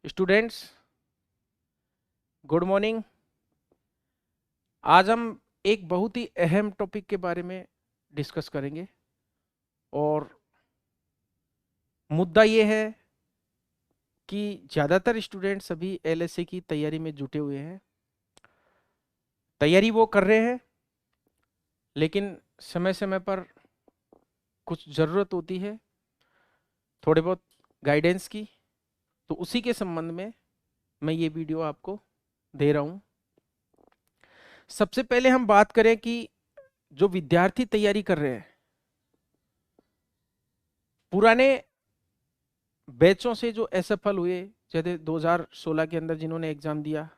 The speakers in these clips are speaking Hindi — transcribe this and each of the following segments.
Students, good morning. आज हम एक बहुत ही अहम टॉपिक के बारे में डिस्कस करेंगे और मुद्दा ये है कि ज़्यादातर स्टूडेंट्स अभी एलएसए की तैयारी में जुटे हुए हैं। तैयारी वो कर रहे हैं, लेकिन समय समय पर कुछ ज़रूरत होती है थोड़े बहुत गाइडेंस की। तो उसी के संबंध में मैं ये वीडियो आपको दे रहा हूँ। सबसे पहले हम बात करें कि जो विद्यार्थी तैयारी कर रहे हैं, पुराने बैचों से जो असफल हुए, जैसे 2016 के अंदर जिन्होंने एग्जाम दिया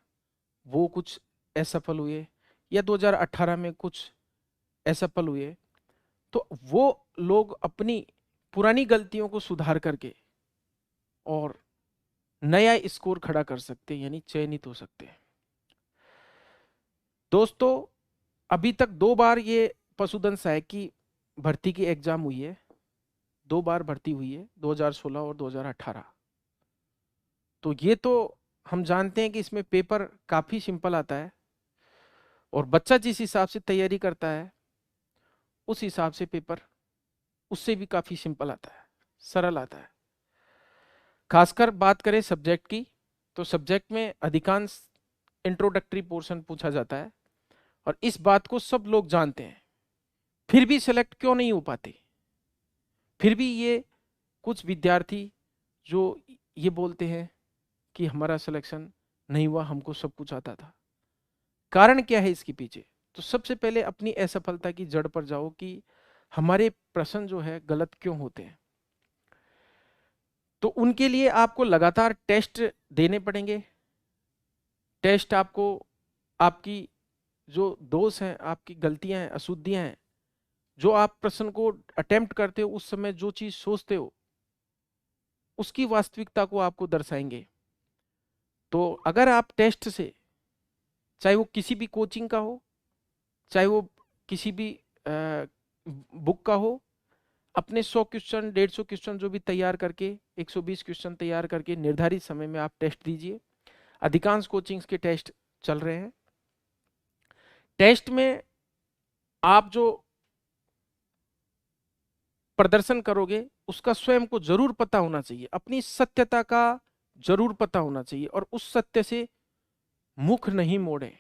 वो कुछ असफल हुए, या 2018 में कुछ असफल हुए, तो वो लोग अपनी पुरानी गलतियों को सुधार करके और नया स्कोर खड़ा कर सकते हैं, यानी चयनित हो सकते हैं। दोस्तों, अभी तक 2 बार ये पशुधन सहायक की भर्ती की एग्जाम हुई है। 2 बार भर्ती हुई है, 2016 और 2018। तो ये तो हम जानते हैं कि इसमें पेपर काफी सिंपल आता है और बच्चा जिस हिसाब से तैयारी करता है उस हिसाब से पेपर उससे भी काफी सिंपल आता है, सरल आता है। खासकर बात करें सब्जेक्ट की, तो सब्जेक्ट में अधिकांश इंट्रोडक्टरी पोर्शन पूछा जाता है और इस बात को सब लोग जानते हैं, फिर भी सेलेक्ट क्यों नहीं हो पाते। फिर भी ये कुछ विद्यार्थी जो ये बोलते हैं कि हमारा सिलेक्शन नहीं हुआ, हमको सब कुछ आता था। कारण क्या है इसके पीछे? तो सबसे पहले अपनी असफलता की जड़ पर जाओ कि हमारे प्रश्न जो है गलत क्यों होते हैं। तो उनके लिए आपको लगातार टेस्ट देने पड़ेंगे। टेस्ट आपको आपकी जो दोष हैं, आपकी गलतियां हैं, अशुद्धियां हैं, जो आप प्रश्न को अटेम्प्ट करते हो उस समय जो चीज सोचते हो उसकी वास्तविकता को आपको दर्शाएंगे। तो अगर आप टेस्ट से, चाहे वो किसी भी कोचिंग का हो, चाहे वो किसी भी बुक का हो, अपने 100 क्वेश्चन 150 क्वेश्चन जो भी तैयार करके 120 क्वेश्चन तैयार करके निर्धारित समय में आप टेस्ट दीजिए। अधिकांश कोचिंग्स के टेस्ट चल रहे हैं। टेस्ट में आप जो प्रदर्शन करोगे उसका स्वयं को जरूर पता होना चाहिए, अपनी सत्यता का जरूर पता होना चाहिए और उस सत्य से मुख नहीं मोड़े,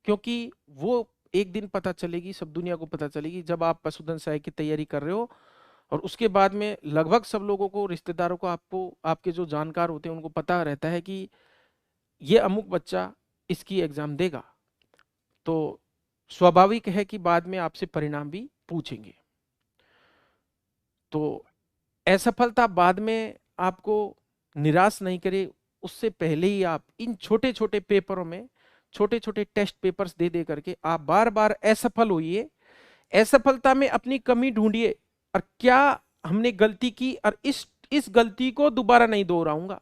क्योंकि वो एक दिन पता चलेगी, सब दुनिया को पता चलेगी जब आप पशुधन सहायक की तैयारी कर रहे हो और उसके बाद में लगभग सब लोगों को, रिश्तेदारों को, आपको, आपके जो जानकार होते हैं उनको पता रहता है कि ये अमुक बच्चा इसकी एग्जाम देगा। तो स्वाभाविक है कि बाद में आपसे परिणाम भी पूछेंगे। तो असफलता बाद में आपको निराश नहीं करे, उससे पहले ही आप इन छोटे छोटे पेपरों में, छोटे छोटे टेस्ट पेपर्स दे दे करके आप बार बार असफल होइए। असफलता में अपनी कमी ढूंढिए और क्या हमने गलती की और इस गलती को दोबारा नहीं दोहराऊंगा।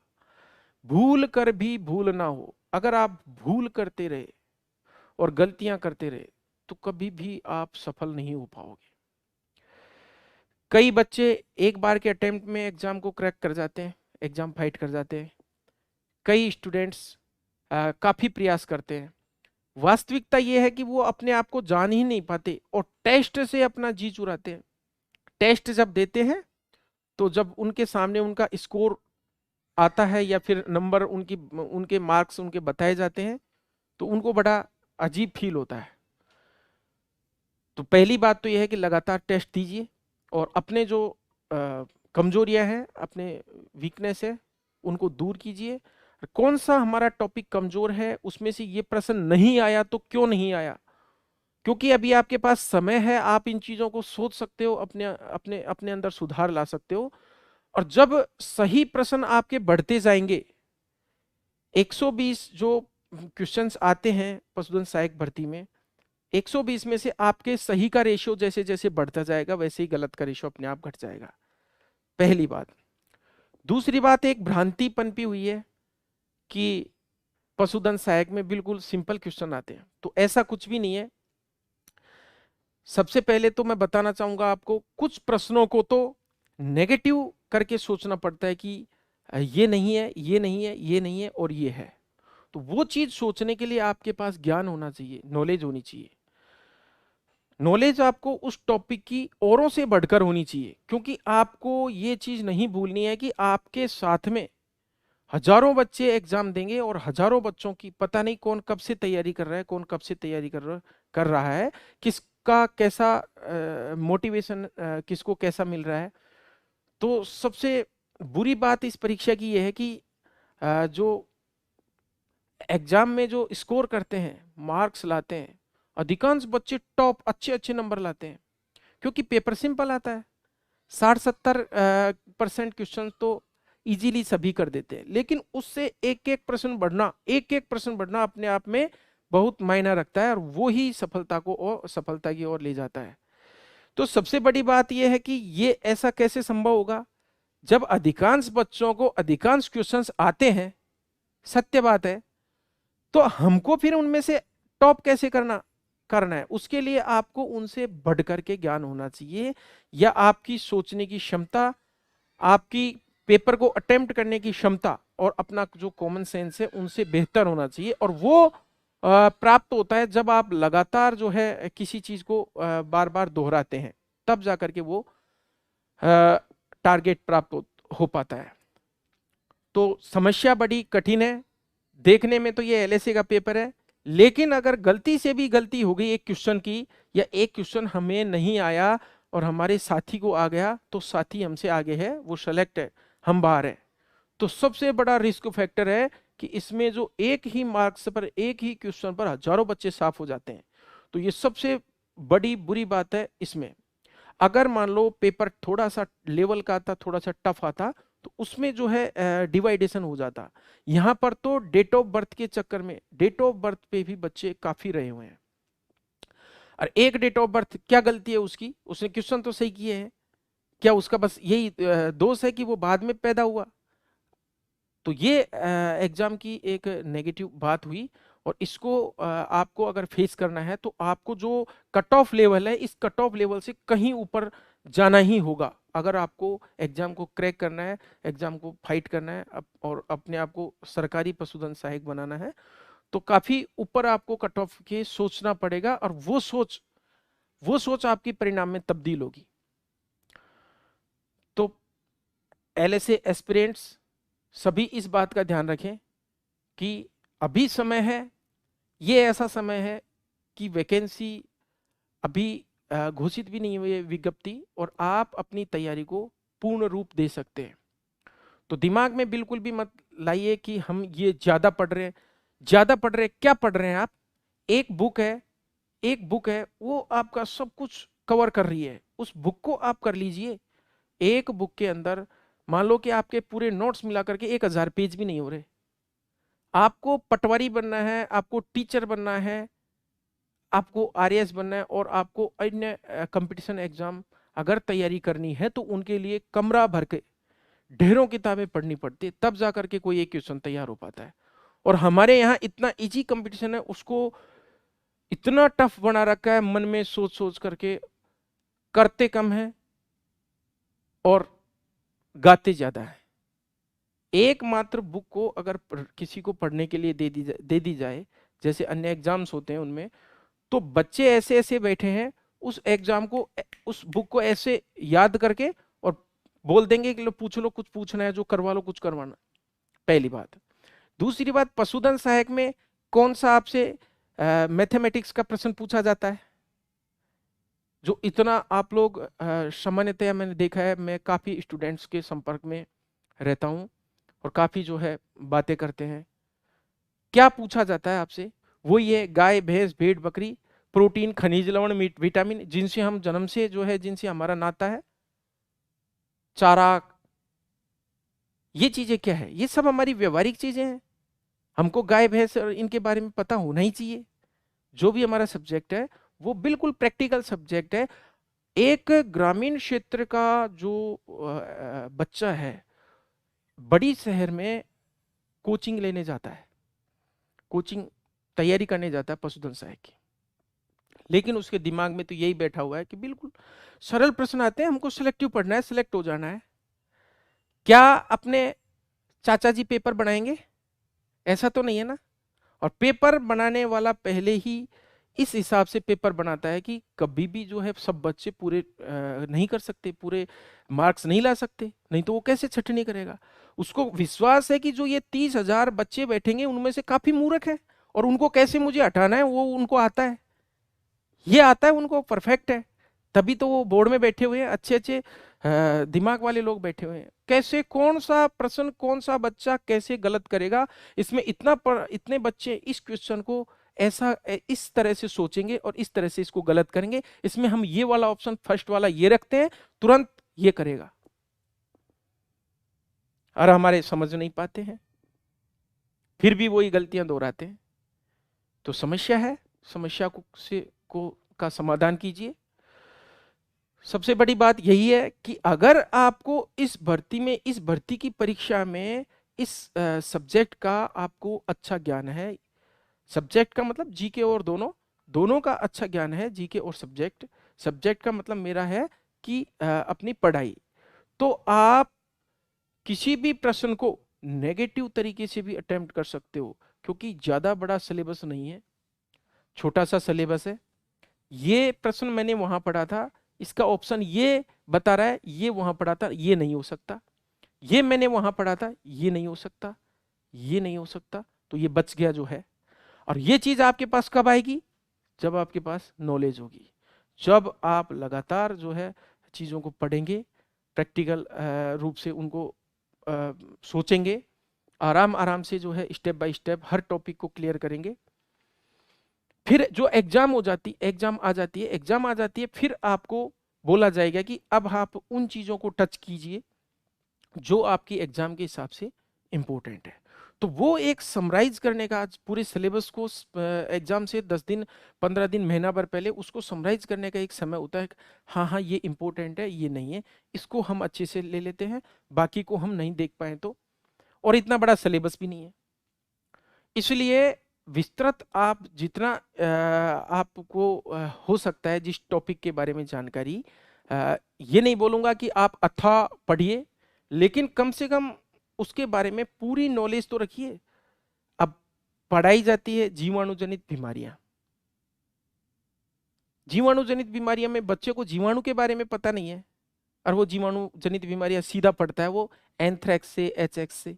भूल कर भी भूल ना हो। अगर आप भूल करते रहे और गलतियां करते रहे तो कभी भी आप सफल नहीं हो पाओगे। कई बच्चे एक बार के अटेम्प्ट में एग्जाम को क्रैक कर जाते हैं, एग्जाम फाइट कर जाते हैं। कई स्टूडेंट्स काफी प्रयास करते हैं। वास्तविकता यह है कि वो अपने आप को जान ही नहीं पाते और टेस्ट से अपना जी चुराते हैं। टेस्ट जब देते हैं तो जब उनके सामने उनका स्कोर आता है या फिर नंबर उनकी, उनके मार्क्स उनके बताए जाते हैं, तो उनको बड़ा अजीब फील होता है। तो पहली बात तो यह है कि लगातार टेस्ट दीजिए और अपने जो कमजोरियां हैं, अपने वीकनेस है, उनको दूर कीजिए। कौन सा हमारा टॉपिक कमजोर है, उसमें से ये प्रश्न नहीं आया तो क्यों नहीं आया, क्योंकि अभी आपके पास समय है, आप इन चीजों को सोच सकते हो, अपने अपने अपने अंदर सुधार ला सकते हो। और जब सही प्रश्न आपके बढ़ते जाएंगे, 120 जो क्वेश्चंस आते हैं पशुधन सहायक भर्ती में, 120 में से आपके सही का रेशियो जैसे जैसे बढ़ता जाएगा वैसे ही गलत का रेशियो अपने आप घट जाएगा। पहली बात। दूसरी बात, एक भ्रांति पनपी हुई है कि पशुधन सहायक में बिल्कुल सिंपल क्वेश्चन आते हैं, तो ऐसा कुछ भी नहीं है। सबसे पहले तो मैं बताना चाहूंगा आपको, कुछ प्रश्नों को तो नेगेटिव करके सोचना पड़ता है कि ये नहीं है, ये नहीं है, ये नहीं है और ये है। तो वो चीज सोचने के लिए आपके पास ज्ञान होना चाहिए, नॉलेज होनी चाहिए। नॉलेज आपको उस टॉपिक की औरों से बढ़कर होनी चाहिए, क्योंकि आपको ये चीज नहीं भूलनी है कि आपके साथ में हजारों बच्चे एग्जाम देंगे और हजारों बच्चों की पता नहीं कौन कब से तैयारी कर रहा है, कौन कब से तैयारी कर रहा है, किसका कैसा मोटिवेशन, किसको कैसा मिल रहा है। तो सबसे बुरी बात इस परीक्षा की यह है कि जो एग्जाम में जो स्कोर करते हैं, मार्क्स लाते हैं, अधिकांश बच्चे टॉप अच्छे अच्छे नंबर लाते हैं, क्योंकि पेपर सिंपल आता है। 60-70% क्वेश्चन तो इजीली सभी कर देते हैं, लेकिन उससे एक एक प्रश्न बढ़ना, एक एक प्रश्न बढ़ना अपने आप में बहुत मायना रखता है, और वो ही सफलता को और सफलता की ओर ले जाता है। तो सबसे बड़ी बात यह है कि ये ऐसा कैसे संभव होगा जब अधिकांश बच्चों को अधिकांश क्वेश्चंस आते हैं, सत्य बात है। तो हमको फिर उनमें से टॉप कैसे करना है, उसके लिए आपको उनसे बढ़ करके ज्ञान होना चाहिए, या आपकी सोचने की क्षमता, आपकी पेपर को अटेम्प्ट करने की क्षमता और अपना जो कॉमन सेंस है उनसे बेहतर होना चाहिए। और वो प्राप्त होता है जब आप लगातार जो है किसी चीज को बार बार दोहराते हैं, तब जाकर के वो टारगेट प्राप्त हो पाता है। तो समस्या बड़ी कठिन है, देखने में तो ये एलएसए का पेपर है, लेकिन अगर गलती से भी गलती हो गई एक क्वेश्चन की, या एक क्वेश्चन हमें नहीं आया और हमारे साथी को आ गया, तो साथी हमसे आगे है, वो सेलेक्ट है, हम बाहर है। तो सबसे बड़ा रिस्क फैक्टर है कि इसमें जो एक ही मार्क्स पर, एक ही क्वेश्चन पर हजारों बच्चे साफ हो जाते हैं। तो ये सबसे बड़ी बुरी बात है इसमें। अगर मान लो पेपर थोड़ा सा लेवल का आता, थोड़ा सा टफ आता, तो उसमें जो है डिवाइडेशन हो जाता। यहां पर तो डेट ऑफ बर्थ के चक्कर में, डेट ऑफ बर्थ पे भी बच्चे काफी रहे हुए हैं। और एक डेट ऑफ बर्थ क्या गलती है उसकी, उसने क्वेश्चन तो सही किए हैं, क्या उसका बस यही दोष है कि वो बाद में पैदा हुआ? तो ये एग्जाम की एक नेगेटिव बात हुई। और इसको आपको अगर फेस करना है तो आपको जो कट ऑफ लेवल है, इस कट ऑफ लेवल से कहीं ऊपर जाना ही होगा, अगर आपको एग्जाम को क्रैक करना है, एग्जाम को फाइट करना है, और अपने आप को सरकारी पशुधन सहायक बनाना है। तो काफी ऊपर आपको कट ऑफ के सोचना पड़ेगा, और वो सोच आपकी परिणाम में तब्दील होगी। तो एलएसए एस्पिरेंट्स सभी इस बात का ध्यान रखें कि अभी समय है, ये ऐसा समय है कि वैकेंसी अभी घोषित भी नहीं हुई है विज्ञप्ति, और आप अपनी तैयारी को पूर्ण रूप दे सकते हैं। तो दिमाग में बिल्कुल भी मत लाइए कि हम ये ज्यादा पढ़ रहे हैं, ज्यादा पढ़ रहे हैं। क्या पढ़ रहे हैं आप? एक बुक है, एक बुक है, वो आपका सब कुछ कवर कर रही है, उस बुक को आप कर लीजिए। एक बुक के अंदर मान लो कि आपके पूरे नोट्स मिला करके 1000 पेज भी नहीं हो रहे। आपको पटवारी बनना है, आपको टीचर बनना है, आपको आरएएस बनना है, और आपको अन्य कंपटीशन एग्जाम अगर तैयारी करनी है, तो उनके लिए कमरा भर के ढेरों किताबें पढ़नी पड़ती है, तब जाकर के कोई एक क्वेश्चन तैयार हो पाता है। और हमारे यहाँ इतना इजी कंपटीशन है, उसको इतना टफ बना रखा है, मन में सोच सोच करके करते कम है और गाते ज्यादा है। एकमात्र बुक को अगर किसी को पढ़ने के लिए दे दी जाए, जैसे अन्य एग्जाम्स होते हैं उनमें, तो बच्चे ऐसे ऐसे बैठे हैं, उस एग्जाम को, उस बुक को ऐसे याद करके और बोल देंगे कि लो पूछ लो, कुछ पूछना है जो करवा लो, कुछ करवाना। पहली बात। दूसरी बात, पशुधन सहायक में कौन सा आपसे मैथमेटिक्स का प्रश्न पूछा जाता है? जो इतना आप लोग सामान्यतया मैंने देखा है, मैं काफी स्टूडेंट्स के संपर्क में रहता हूं और काफी जो है बातें करते हैं। क्या पूछा जाता है आपसे? वो ये गाय भैंस भेड़ बकरी, प्रोटीन खनिज लवण मीट विटामिन, जिनसे हम जन्म से जो है, जिनसे हमारा नाता है, चारा, ये चीजें क्या है? ये सब हमारी व्यवहारिक चीजें हैं। हमको गाय भैंस और इनके बारे में पता होना ही चाहिए। जो भी हमारा सब्जेक्ट है वो बिल्कुल प्रैक्टिकल सब्जेक्ट है। एक ग्रामीण क्षेत्र का जो बच्चा है, बड़ी शहर में कोचिंग लेने जाता है, कोचिंग तैयारी करने जाता है पशुधन सहायक की, लेकिन उसके दिमाग में तो यही बैठा हुआ है कि बिल्कुल सरल प्रश्न आते हैं, हमको सिलेक्टिव पढ़ना है, सिलेक्ट हो जाना है। क्या अपने चाचा जी पेपर बनाएंगे, ऐसा तो नहीं है ना। और पेपर बनाने वाला पहले ही इस हिसाब से पेपर बनाता है कि कभी भी जो है सब बच्चे पूरे नहीं कर सकते, पूरे मार्क्स नहीं ला सकते, नहीं तो वो कैसे छटनी करेगा। उसको विश्वास है कि जो ये 30,000 बच्चे बैठेंगे उनमें से काफी मूर्ख है, और उनको कैसे मुझे हटाना है वो उनको आता है, ये आता है उनको, परफेक्ट है। तभी तो वो बोर्ड में बैठे हुए हैं, अच्छे अच्छे दिमाग वाले लोग बैठे हुए हैं। कैसे, कौन सा प्रश्न, कौन सा बच्चा कैसे गलत करेगा, इसमें इतने बच्चे इस क्वेश्चन को ऐसा इस तरह से सोचेंगे और इस तरह से इसको गलत करेंगे, इसमें हम ये वाला ऑप्शन फर्स्ट वाला ये रखते हैं, तुरंत ये करेगा। और हमारे समझ नहीं पाते हैं, फिर भी वही गलतियां दोहराते हैं। तो समस्या है, समस्या को का समाधान कीजिए। सबसे बड़ी बात यही है कि अगर आपको इस भर्ती में, इस भर्ती की परीक्षा में इस सब्जेक्ट का आपको अच्छा ज्ञान है, सब्जेक्ट का मतलब जीके और दोनों, दोनों का अच्छा ज्ञान है, जीके और सब्जेक्ट। सब्जेक्ट का मतलब मेरा है कि अपनी पढ़ाई। तो आप किसी भी प्रश्न को नेगेटिव तरीके से भी अटेम्प्ट कर सकते हो, क्योंकि ज्यादा बड़ा सिलेबस नहीं है, छोटा सा सिलेबस है। ये प्रश्न मैंने वहां पढ़ा था, इसका ऑप्शन ये बता रहा है, ये वहां पढ़ा था, ये नहीं हो सकता। ये मैंने वहां पढ़ा था, ये नहीं हो सकता, ये नहीं हो सकता, तो ये बच गया जो है। और ये चीज आपके पास कब आएगी? जब आपके पास नॉलेज होगी, जब आप लगातार जो है चीजों को पढ़ेंगे, प्रैक्टिकल रूप से उनको सोचेंगे, आराम आराम से जो है step by step her topic को क्लियर करेंगे। फिर जो एग्जाम हो जाती, एग्जाम आ जाती है, एग्जाम आ जाती है, फिर आपको बोला जाएगा कि अब आप उन चीजों को टच कीजिए जो आपकी एग्जाम के हिसाब से इंपॉर्टेंट है। तो वो एक समराइज करने का, आज पूरे सिलेबस को एग्जाम से 10 दिन, 15 दिन, महीना भर पहले उसको समराइज करने का एक समय होता है। हाँ हाँ, ये इंपॉर्टेंट है, ये नहीं है, इसको हम अच्छे से ले लेते हैं, बाकी को हम नहीं देख पाए तो। और इतना बड़ा सिलेबस भी नहीं है, इसलिए विस्तृत आप जितना आपको हो सकता है जिस टॉपिक के बारे में जानकारी, ये नहीं बोलूंगा कि आप अथाह पढ़िए, लेकिन कम से कम उसके बारे में पूरी नॉलेज तो रखिए। अब पढ़ाई जाती है जीवाणु जनित बीमारियां, जीवाणु जनित बीमारियां में बच्चे को जीवाणु के बारे में पता नहीं है, और वो जीवाणु जनित बीमारियां सीधा पढ़ता है वो एंथ्रेक्स से, एचएक्स से।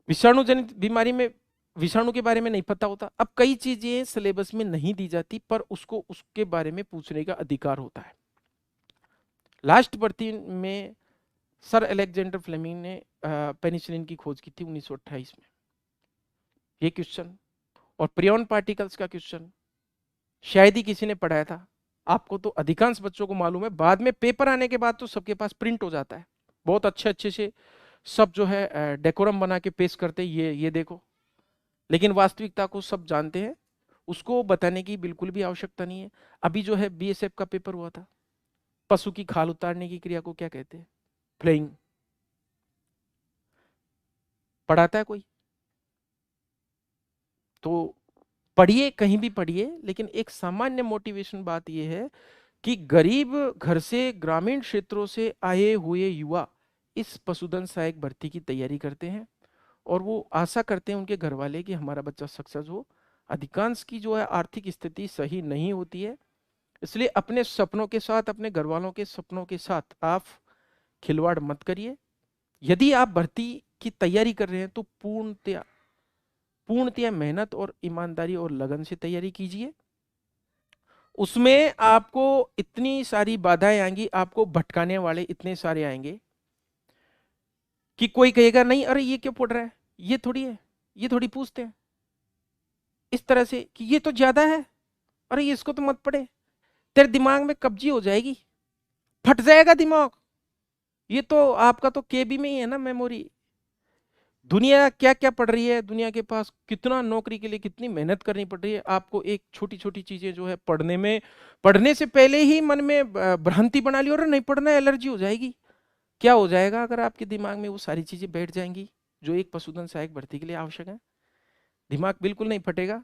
विषाणु जनित बीमारी में विषाणु के बारे में नहीं पता होता। अब कई चीजें सिलेबस में नहीं दी जाती, पर उसको उसके बारे में पूछने का अधिकार होता है। लास्ट भर्ती में सर अलेक्जेंडर फ्लेमिंग ने पेनिसिलिन की खोज की थी 1928 में, ये क्वेश्चन। और प्रियन पार्टिकल्स का क्वेश्चन शायद ही किसी ने पढ़ाया था, आपको तो अधिकांश बच्चों को मालूम है। बाद में पेपर आने के बाद तो सबके पास प्रिंट हो जाता है, बहुत अच्छे अच्छे से सब जो है डेकोरम बना के पेश करते हैं, ये देखो। लेकिन वास्तविकता को सब जानते हैं, उसको बताने की बिल्कुल भी आवश्यकता नहीं है। अभी जो है बीएसएफ का पेपर हुआ था, पशु की खाल उतारने की क्रिया को क्या कहते हैं? फ्लेइंग। पढ़ाता है कोई? तो पढ़िए, कहीं भी पढ़िए, लेकिन एक सामान्य मोटिवेशन बात यह है कि गरीब घर से, ग्रामीण क्षेत्रों से आए हुए युवा इस पशुधन सहायक भर्ती की तैयारी करते हैं, और वो आशा करते हैं उनके घर वाले कि हमारा बच्चा सक्सेस हो। अधिकांश की जो है आर्थिक स्थिति सही नहीं होती है, इसलिए अपने सपनों के साथ, अपने घर वालों के सपनों के साथ आप खिलवाड़ मत करिए। यदि आप भर्ती की तैयारी कर रहे हैं तो पूर्णतया मेहनत और ईमानदारी और लगन से तैयारी कीजिए। उसमें आपको इतनी सारी बाधाएं आएंगी, आपको भटकाने वाले इतने सारे आएंगे कि कोई कहेगा नहीं, अरे ये क्यों पढ़ रहा है, ये थोड़ी है, ये थोड़ी पूछते हैं इस तरह से कि ये तो ज्यादा है, अरे ये इसको तो मत पढ़े, तेरे दिमाग में कब्जी हो जाएगी, फट जाएगा दिमाग, ये तो आपका तो केबी में ही है ना मेमोरी। दुनिया क्या क्या पढ़ रही है, दुनिया के पास कितना नौकरी के लिए कितनी मेहनत करनी पड़ रही है, आपको एक छोटी छोटी चीजें जो है पढ़ने में, पढ़ने से पहले ही मन में भ्रांति बना ली और नहीं पढ़ना, एलर्जी हो जाएगी। क्या हो जाएगा अगर आपके दिमाग में वो सारी चीजें बैठ जाएंगी जो एक पशुधन सहायक भर्ती के लिए आवश्यक है? दिमाग बिल्कुल नहीं फटेगा।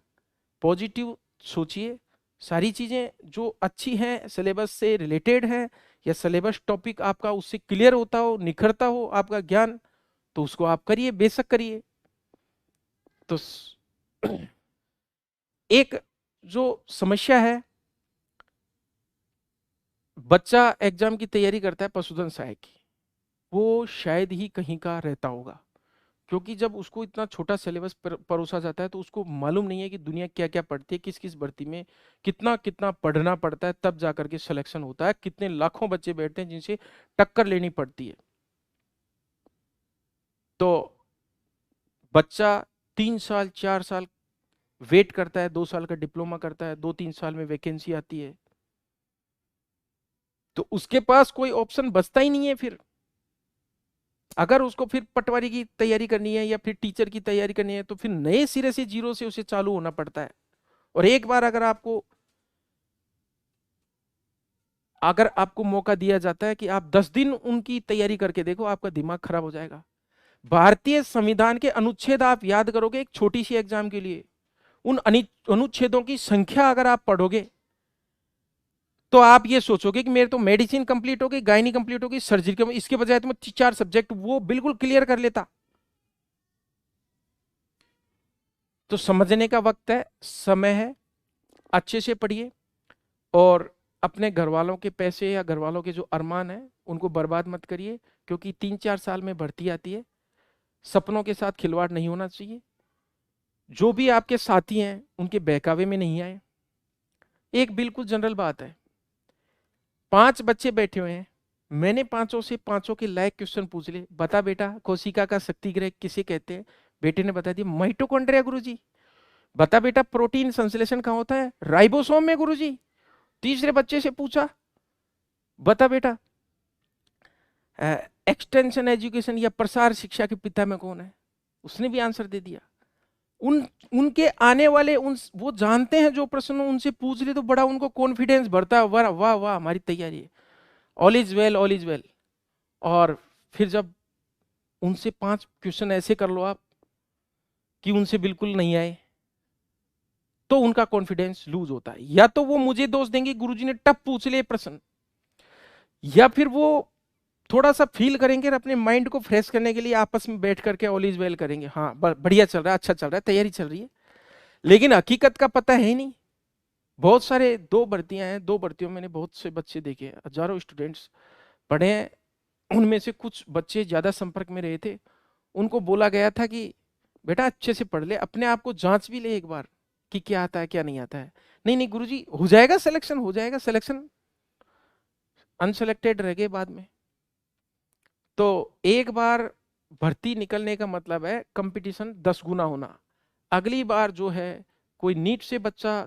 पॉजिटिव सोचिए, सारी चीजें जो अच्छी हैं, सिलेबस से रिलेटेड हैं, या सिलेबस टॉपिक आपका उससे क्लियर होता हो, निखरता हो आपका ज्ञान, तो उसको आप करिए, बेशक करिए। तो एक जो समस्या है, बच्चा एग्जाम की तैयारी करता है पशुधन सहायक की, वो शायद ही कहीं का रहता होगा, क्योंकि जब उसको इतना छोटा सिलेबस परोसा जाता है तो उसको मालूम नहीं है कि दुनिया क्या क्या पढ़ती है, किस किस भर्ती में कितना कितना पढ़ना पड़ता है, तब जाकर के सिलेक्शन होता है, कितने लाखों बच्चे बैठते हैं जिनसे टक्कर लेनी पड़ती है। तो बच्चा 3 साल 4 साल वेट करता है, 2 साल का डिप्लोमा करता है, 2-3 साल में वैकेंसी आती है, तो उसके पास कोई ऑप्शन बचता ही नहीं है। फिर अगर उसको फिर पटवारी की तैयारी करनी है या फिर टीचर की तैयारी करनी है, तो फिर नए सिरे से जीरो से उसे चालू होना पड़ता है। और एक बार अगर आपको मौका दिया जाता है कि आप 10 दिन उनकी तैयारी करके देखो, आपका दिमाग खराब हो जाएगा। भारतीय संविधान के अनुच्छेद आप याद करोगे एक छोटी सी एग्जाम के लिए, उन अनुच्छेदों की संख्या अगर आप पढ़ोगे तो आप ये सोचोगे कि मेरे तो मेडिसिन कंप्लीट हो गई, गायनी कंप्लीट हो गई, सर्जरी, इसके बजाय तो मैं 4 सब्जेक्ट वो बिल्कुल क्लियर कर लेता। तो समझने का वक्त है, समय है, अच्छे से पढ़िए और अपने घर वालों के पैसे या घर वालों के जो अरमान है उनको बर्बाद मत करिए, क्योंकि 3-4 साल में भर्ती आती है। सपनों के साथ खिलवाड़ नहीं होना चाहिए। जो भी आपके साथी हैं उनके बहकावे में नहीं आए। एक बिल्कुल जनरल बात है, 5 बच्चे बैठे हुए हैं, मैंने पांचों से पांचों के लायक क्वेश्चन पूछ लिए, बता बेटा कोशिका का शक्तिग्रह किसे कहते हैं? बेटे ने बता दिया माइटोकॉन्ड्रिया गुरुजी। बता बेटा प्रोटीन संश्लेषण कहाँ होता है? राइबोसोम में गुरुजी। तीसरे बच्चे से पूछा, बता बेटा एक्सटेंशन एजुकेशन या प्रसार शिक्षा के पिता में कौन है? उसने भी आंसर दे दिया। उनके आने वाले वो जानते हैं जो प्रश्न उनसे पूछ ले, तो बड़ा उनको कॉन्फिडेंस बढ़ता है, वाह वाह वाह हमारी तैयारी है, all is well all is well. और फिर जब उनसे 5 क्वेश्चन ऐसे कर लो आप कि उनसे बिल्कुल नहीं आए, तो उनका कॉन्फिडेंस लूज होता है। या तो वो मुझे दोष देंगे गुरुजी ने टफ पूछ लिए प्रश्न, या फिर वो थोड़ा सा फील करेंगे और अपने माइंड को फ्रेश करने के लिए आपस में बैठ करके ऑल इज वेल करेंगे, हाँ बढ़िया चल रहा है, अच्छा चल रहा है, तैयारी चल रही है। लेकिन हकीकत का पता है ही नहीं। बहुत सारे 2 भर्तियां हैं, 2 भर्तियों में मैंने बहुत से बच्चे देखे, हजारों स्टूडेंट्स पढ़े हैं। उनमें से कुछ बच्चे ज्यादा संपर्क में रहे थे, उनको बोला गया था कि बेटा अच्छे से पढ़ ले, अपने आप को जांच भी ले एक बार कि क्या आता है क्या नहीं आता है। नहीं नहीं गुरुजी हो जाएगा सिलेक्शन, हो जाएगा सिलेक्शन, अनसेलेक्टेड रह गए बाद में। तो एक बार भर्ती निकलने का मतलब है कंपटीशन 10 गुना होना। अगली बार जो है कोई नीट से बच्चा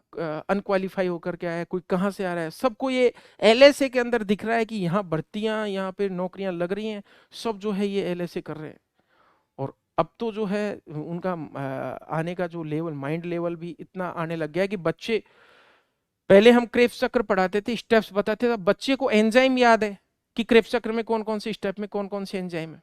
अनक्वालिफाई होकर के आया है, कोई कहाँ से आ रहा है, सबको ये एलएसए के अंदर दिख रहा है कि यहाँ भर्तियां, यहाँ पे नौकरियां लग रही हैं, सब जो है ये एलएसए कर रहे हैं। और अब तो जो है उनका आने का जो लेवल, माइंड लेवल भी इतना आने लग गया है कि बच्चे, पहले हम क्रेब्स चक्र पढ़ाते थे, स्टेप्स बताते थे, अब बच्चे को एंजाइम याद है कि क्रेब्स चक्र में कौन कौन से स्टेप में कौन कौन से एंजाइम है।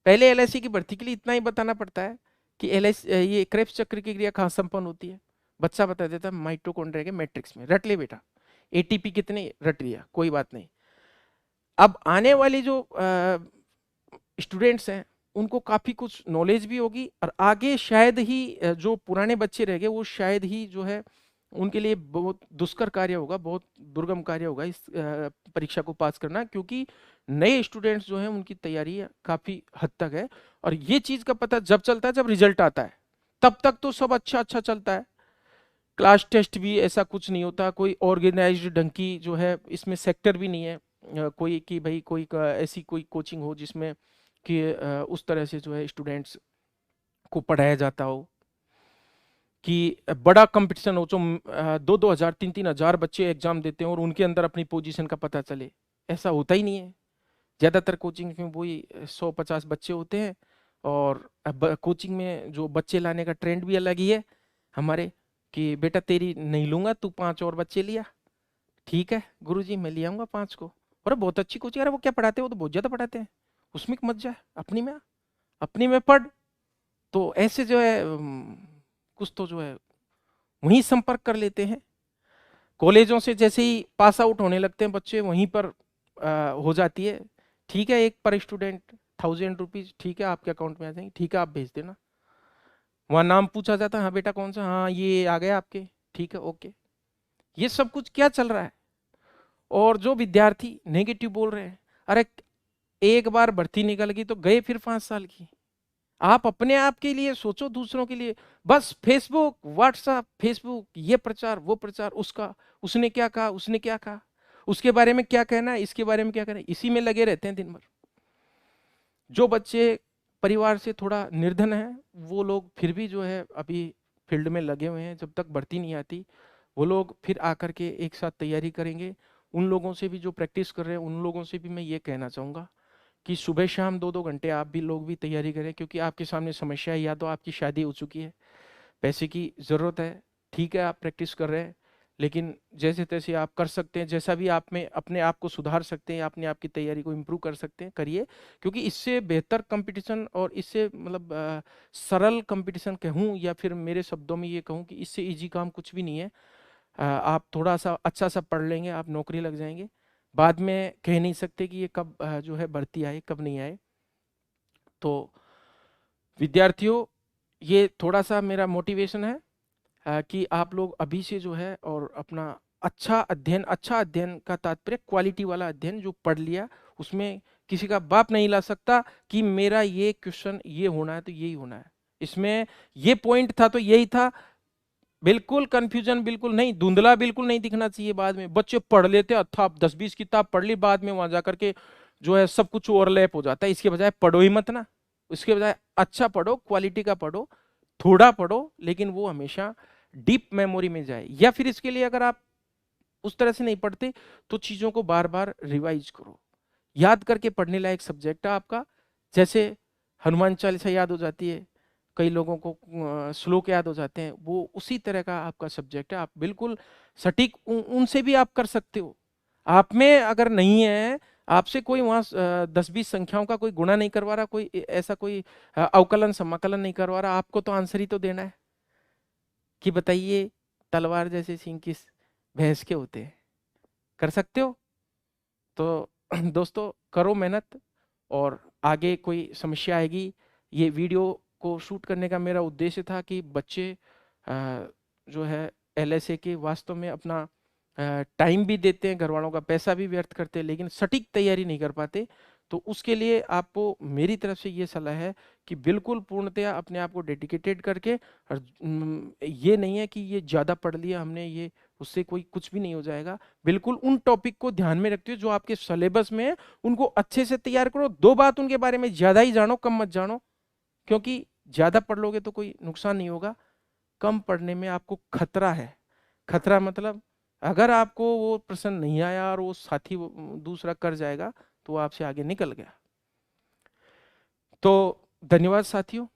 पहले एलआईसी की भर्ती के लिए इतना ही बताना पड़ता है कि ये क्रेब्स चक्र की क्रिया कहाँ संपन्न होती है, बच्चा बता देता है माइटोकॉन्ड्रिया के मैट्रिक्स में, रट ले बेटा। एटीपी कितने, रट लिया, कोई बात नहीं। अब आने वाले जो स्टूडेंट्स हैं उनको काफी कुछ नॉलेज भी होगी, और आगे शायद ही जो पुराने बच्चे रह गए वो शायद ही जो है उनके लिए बहुत दुष्कर कार्य होगा, बहुत दुर्गम कार्य होगा इस परीक्षा को पास करना, क्योंकि नए स्टूडेंट्स जो हैं उनकी तैयारी काफी हद तक है। और ये चीज का पता जब चलता है जब रिजल्ट आता है, तब तक तो सब अच्छा अच्छा चलता है। क्लास टेस्ट भी ऐसा कुछ नहीं होता, कोई ऑर्गेनाइज्ड ढंग की जो है इसमें सेक्टर भी नहीं है कोई कि भाई कोई ऐसी कोई कोचिंग हो जिसमें कि उस तरह से जो है स्टूडेंट्स को पढ़ाया जाता हो कि बड़ा कंपटीशन हो, जो 2-2 हजार 3-3 हजार बच्चे एग्जाम देते हैं और उनके अंदर अपनी पोजीशन का पता चले, ऐसा होता ही नहीं है। ज़्यादातर कोचिंग में वही 100-50 बच्चे होते हैं, और कोचिंग में जो बच्चे लाने का ट्रेंड भी अलग ही है हमारे, कि बेटा तेरी नहीं लूंगा, तू 5 और बच्चे लिया, ठीक है गुरुजी मैं ले आऊंगा 5 को। अरे बहुत अच्छी कोचिंग, अरे वो क्या पढ़ाते हैं, वो तो बहुत ज़्यादा पढ़ाते हैं, उसमें मत जा, अपनी में अपनी में पढ़। तो ऐसे जो है कुछ तो जो है वहीं संपर्क कर लेते हैं। कॉलेजों से जैसे ही पास आउट होने लगते हैं बच्चे, वहीं पर हो जाती है, ठीक है, एक पर स्टूडेंट ₹1000, ठीक है आपके अकाउंट में आ जाएंगे, ठीक है आप भेज देना। वहाँ नाम पूछा जाता है, हाँ बेटा कौन सा, हाँ ये आ गया आपके, ठीक है ओके। ये सब कुछ क्या चल रहा है। और जो विद्यार्थी नेगेटिव बोल रहे हैं, अरे एक बार भर्ती निकल गई तो गए फिर 5 साल की। आप अपने आप के लिए सोचो, दूसरों के लिए बस फेसबुक व्हाट्सएप, फेसबुक ये प्रचार वो प्रचार, उसका उसने क्या कहा, उसने क्या कहा, उसके बारे में क्या कहना है, इसके बारे में क्या कहना है, इसी में लगे रहते हैं दिन भर। जो बच्चे परिवार से थोड़ा निर्धन है वो लोग फिर भी जो है अभी फील्ड में लगे हुए हैं, जब तक भर्ती नहीं आती वो लोग फिर आकर के एक साथ तैयारी करेंगे। उन लोगों से भी जो प्रैक्टिस कर रहे हैं उन लोगों से भी मैं ये कहना चाहूँगा कि सुबह शाम 2-2 घंटे आप भी लोग भी तैयारी करें, क्योंकि आपके सामने समस्या है, या तो आपकी शादी हो चुकी है, पैसे की ज़रूरत है, ठीक है आप प्रैक्टिस कर रहे हैं, लेकिन जैसे तैसे आप कर सकते हैं, जैसा भी आप में अपने आप को सुधार सकते हैं, अपने आप की तैयारी को इम्प्रूव कर सकते हैं, करिए। क्योंकि इससे बेहतर कंपटीशन और इससे मतलब सरल कंपटीशन कहूँ या फिर मेरे शब्दों में ये कहूँ कि इससे इजी काम कुछ भी नहीं है। आप थोड़ा सा अच्छा सा पढ़ लेंगे, आप नौकरी लग जाएंगे। बाद में कह नहीं सकते कि ये कब जो है भर्ती आए कब नहीं आए। तो विद्यार्थियों, ये थोड़ा सा मेरा मोटिवेशन है कि आप लोग अभी से जो है और अपना अच्छा अध्ययन का तात्पर्य क्वालिटी वाला अध्ययन, जो पढ़ लिया उसमें किसी का बाप नहीं ला सकता कि मेरा ये क्वेश्चन ये होना है तो यही होना है, इसमें ये पॉइंट था तो यही था। बिल्कुल कंफ्यूजन बिल्कुल नहीं, धुंधला बिल्कुल नहीं दिखना चाहिए। बाद में बच्चे पढ़ लेते हैं, अच्छा 10-20 किताब पढ़ ली, बाद में वहां जाकर के जो है सब कुछ ओवरलैप हो जाता है। इसके बजाय पढ़ो ही मत ना, इसके बजाय अच्छा पढ़ो, क्वालिटी का पढ़ो, थोड़ा पढ़ो, लेकिन वो हमेशा डीप मेमोरी में जाए। या फिर इसके लिए अगर आप उस तरह से नहीं पढ़ते तो चीजों को बार बार रिवाइज करो, याद करके पढ़ने लायक सब्जेक्ट है आपका। जैसे हनुमान चालीसा याद हो जाती है, कई लोगों को श्लोक याद हो जाते हैं, वो उसी तरह का आपका सब्जेक्ट है। आप बिल्कुल सटीक उनसे भी आप कर सकते हो। आप में अगर नहीं है, आपसे कोई वहां 10-20 संख्याओं का कोई गुणा नहीं करवा रहा, कोई ऐसा कोई अवकलन समाकलन नहीं करवा रहा, आपको तो आंसर ही तो देना है कि बताइए तलवार जैसे सींग किस भैंस के होते हैं। कर सकते हो तो दोस्तों करो मेहनत, और आगे कोई समस्या आएगी। ये वीडियो को शूट करने का मेरा उद्देश्य था कि बच्चे जो है एलएसए के वास्तव में अपना टाइम भी देते हैं, घर वालों का पैसा भी व्यर्थ करते हैं, लेकिन सटीक तैयारी नहीं कर पाते। तो उसके लिए आपको मेरी तरफ से ये सलाह है कि बिल्कुल पूर्णतया अपने आप को डेडिकेटेड करके, और ये नहीं है कि ये ज़्यादा पढ़ लिया हमने, ये उससे कोई कुछ भी नहीं हो जाएगा। बिल्कुल उन टॉपिक को ध्यान में रखते हो जो आपके सिलेबस में है, उनको अच्छे से तैयार करो। 2 बात उनके बारे में ज़्यादा ही जानो, कम मत जानो, क्योंकि ज़्यादा पढ़ लोगे तो कोई नुकसान नहीं होगा, कम पढ़ने में आपको खतरा है। खतरा मतलब अगर आपको वो प्रश्न नहीं आया और वो साथी दूसरा कर जाएगा तो वो आपसे आगे निकल गया। तो धन्यवाद साथियों।